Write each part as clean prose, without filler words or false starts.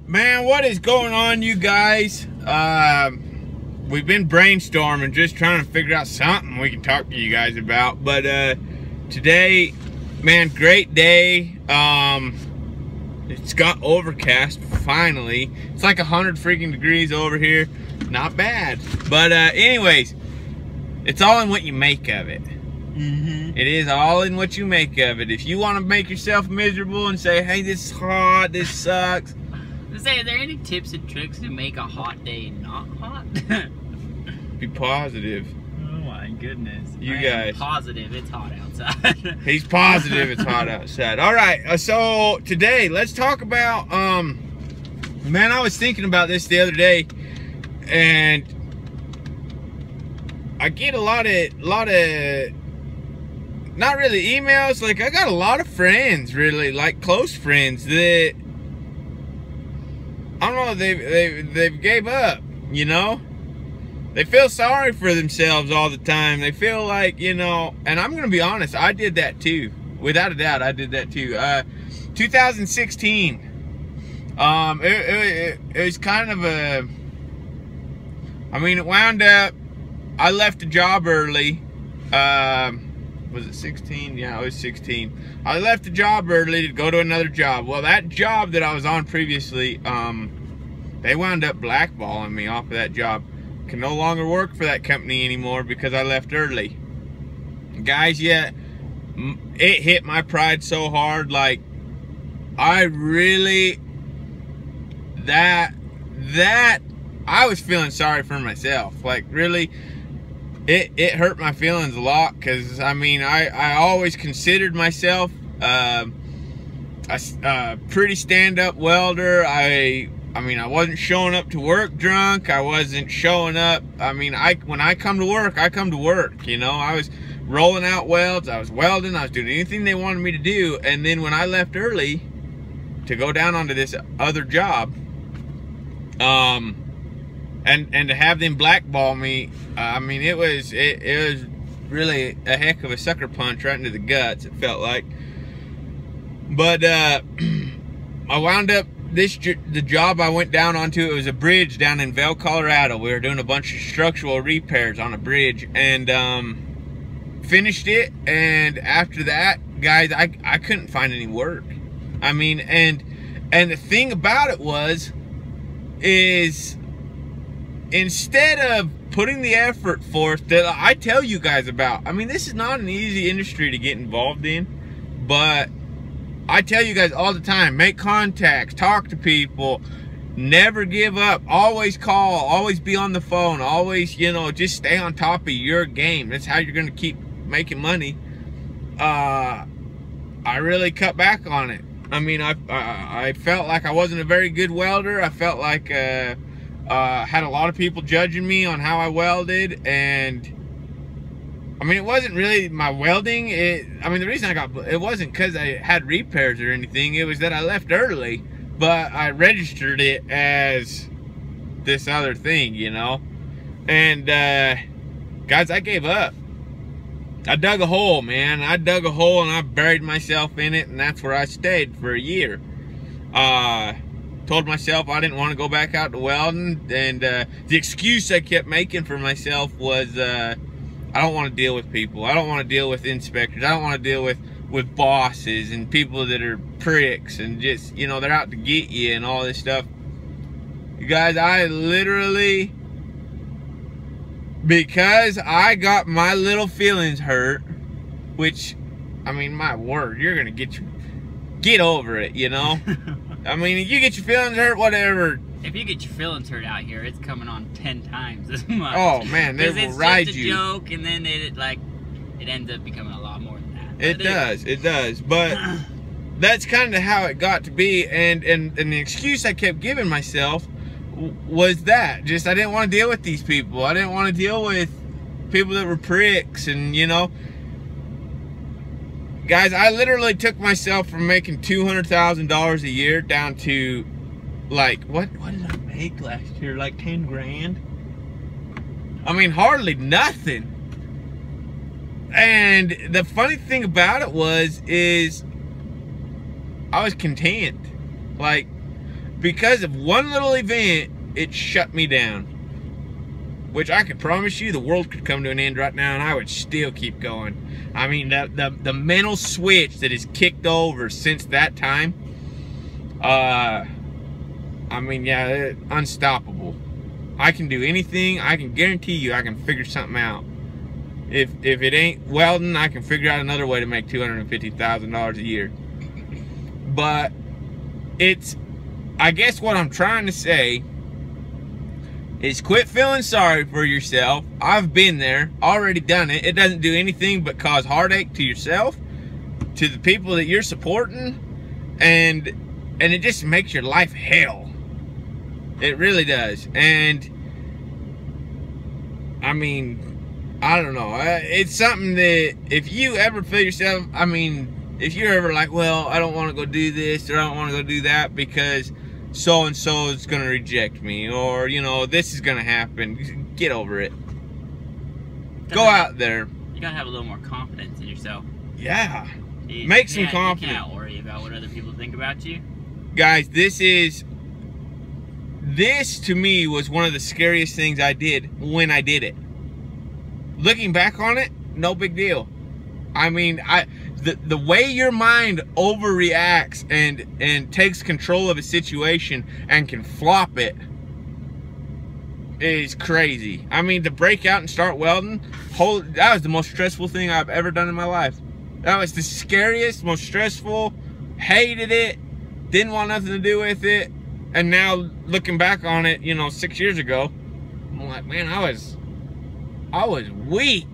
Man, what is going on, you guys? We've been brainstorming, just trying to figure out something we can talk to you guys about. But today, man, great day. It's got overcast finally. It's like 100 freaking degrees over here. Not bad. But anyways, it's all in what you make of it. It is all in what you make of it. If you want to make yourself miserable and say, hey, this is hot, this sucks. Say, are there any tips and tricks to make a hot day not hot? Be positive. Oh my goodness. You guys. Positive, it's hot outside. He's positive it's hot outside. All right, so today let's talk about, man, I was thinking about this the other day, and I get a lot of, not really emails, like I got a lot of friends, really, like close friends that, I don't know, they've gave up, you know? They feel sorry for themselves all the time. They feel like, you know, and I'm going to be honest, I did that too. Without a doubt, I did that too. 2016, it was kind of a, I mean, it wound up, I left a job early. Was it 16? Yeah, it was 16. I left the job early to go to another job. Well, that job that I was on previously, they wound up blackballing me off of that job. Can no longer work for that company anymore because I left early. Guys, yeah, it hit my pride so hard. Like, I really, I was feeling sorry for myself. Like, really, it hurt my feelings a lot, because I mean, I always considered myself a pretty stand-up welder. I mean, I wasn't showing up to work drunk. I wasn't showing up. I mean, when I come to work, I come to work, you know. I was rolling out welds, I was welding, I was doing anything they wanted me to do. And then when I left early to go down onto this other job, and to have them blackball me, I mean, it was really a heck of a sucker punch right into the guts, it felt like. But I wound up, the job I went down onto, it was a bridge down in Vail, Colorado. We were doing a bunch of structural repairs on a bridge, and finished it. And after that, guys, I couldn't find any work. I mean, and the thing about it is instead of putting the effort forth that I tell you guys about, I mean, this is not an easy industry to get involved in, but I tell you guys all the time, make contacts, talk to people, never give up, always call, always be on the phone, always, you know, just stay on top of your game. That's how you're going to keep making money. I really cut back on it. I mean, I felt like I wasn't a very good welder. I felt like had a lot of people judging me on how I welded, and I mean, it wasn't really my welding. I mean, the reason it wasn't because I had repairs or anything. It was that I left early, but I registered it as this other thing, you know. And guys, I gave up. I dug a hole, man. I dug a hole and I buried myself in it, and that's where I stayed for a year. Told myself I didn't want to go back out to welding, and the excuse I kept making for myself was I don't want to deal with people. I don't want to deal with inspectors. I don't want to deal with bosses and people that are pricks and just, you know, they're out to get you and all this stuff. You guys, I literally, because I got my little feelings hurt, which, I mean, my word, you're gonna get over it, you know. I mean, you get your feelings hurt, whatever. If you get your feelings hurt out here, it's coming on 10 times as much. Oh man, they will ride you. It's just a joke, and then it ends up becoming a lot more than that. It does. But that's kind of how it got to be, and the excuse I kept giving myself was that just I didn't want to deal with these people. I didn't want to deal with people that were pricks, and you know. Guys, I literally took myself from making $200,000 a year down to, like, what did I make last year? Like 10 grand? I mean, hardly nothing. And the funny thing about it is I was content. Like, because of one little event, it shut me down. Which I can promise you, the world could come to an end right now and I would still keep going. I mean, the mental switch that is kicked over since that time, I mean, yeah, unstoppable. I can do anything. I can guarantee you I can figure something out. If it ain't welding, I can figure out another way to make $250,000 a year. But it's, I guess what I'm trying to say is quit feeling sorry for yourself. I've been there, already done it. It doesn't do anything but cause heartache to yourself, to the people that you're supporting, and it just makes your life hell. It really does. And I mean, I don't know. It's something that if you ever feel yourself, I mean, if you're ever like, well, I don't want to go do this or I don't want to go do that because so-and-so is going to reject me, or, you know, this is going to happen. Get over it. Go out there. You got to have a little more confidence in yourself. Yeah. Make some confidence. You can't worry about what other people think about you. Guys, this to me was one of the scariest things I did when I did it. Looking back on it, no big deal. I mean, the way your mind overreacts and takes control of a situation and can flop it is crazy. I mean, to break out and start welding, that was the most stressful thing I've ever done in my life. That was the scariest, most stressful, hated it, didn't want nothing to do with it. And now looking back on it, you know, 6 years ago, I'm like, man, I was weak.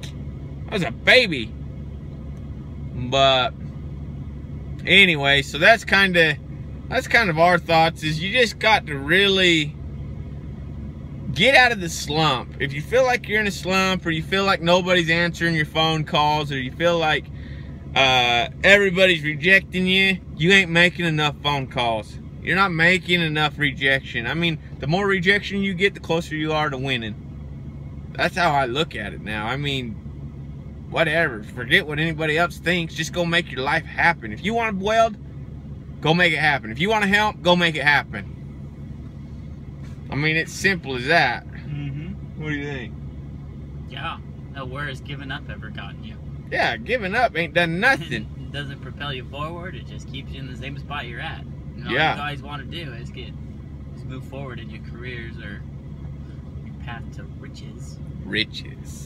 I was a baby. But anyway, so that's kind of our thoughts, is you just got to really get out of the slump. If you feel like you're in a slump, or you feel like nobody's answering your phone calls, or you feel like everybody's rejecting you, you ain't making enough phone calls. You're not making enough rejection. I mean, the more rejection you get, the closer you are to winning. That's how I look at it now. I mean, whatever. Forget what anybody else thinks. Just go make your life happen. If you want to weld, go make it happen. If you want to help, go make it happen. I mean, it's simple as that. Mm-hmm. What do you think? Yeah. Where has giving up ever gotten you? Yeah, giving up ain't done nothing. It doesn't propel you forward. It just keeps you in the same spot you're at. And all Yeah. you guys want to do is move forward in your careers or your path to riches.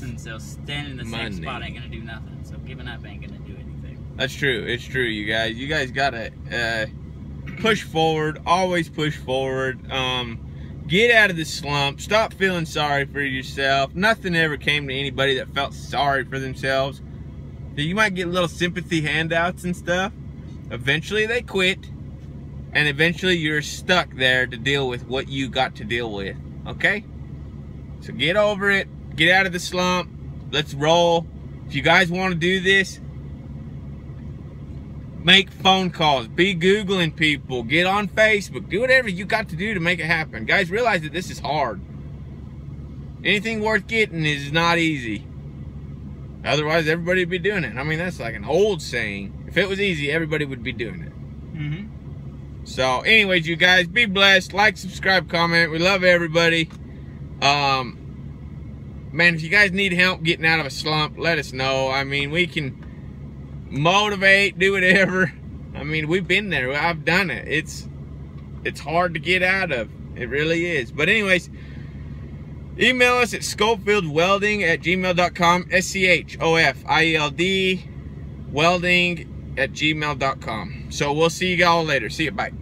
And so standing in the same spot ain't gonna do nothing. So giving up ain't gonna do anything. That's true. It's true, you guys. You guys gotta push forward. Always push forward. Get out of the slump. Stop feeling sorry for yourself. Nothing ever came to anybody that felt sorry for themselves. You might get little sympathy handouts and stuff. Eventually they quit. And eventually you're stuck there to deal with what you got to deal with. Okay? So get over it. Get out of the slump. Let's roll. If you guys want to do this, make phone calls. Be Googling people. Get on Facebook. Do whatever you got to do to make it happen. Guys, realize that this is hard. Anything worth getting is not easy. Otherwise, everybody would be doing it. I mean, that's like an old saying. If it was easy, everybody would be doing it. Mm-hmm. So, anyways, you guys, be blessed. Like, subscribe, comment. We love everybody. Man, if you guys need help getting out of a slump, let us know. I mean, we can motivate, do whatever. I mean, we've been there. I've done it. It's hard to get out of. It really is. But anyways, email us at schofieldwelding@gmail.com. SCHOFIELD welding@gmail.com. So we'll see you all later. See you. Bye.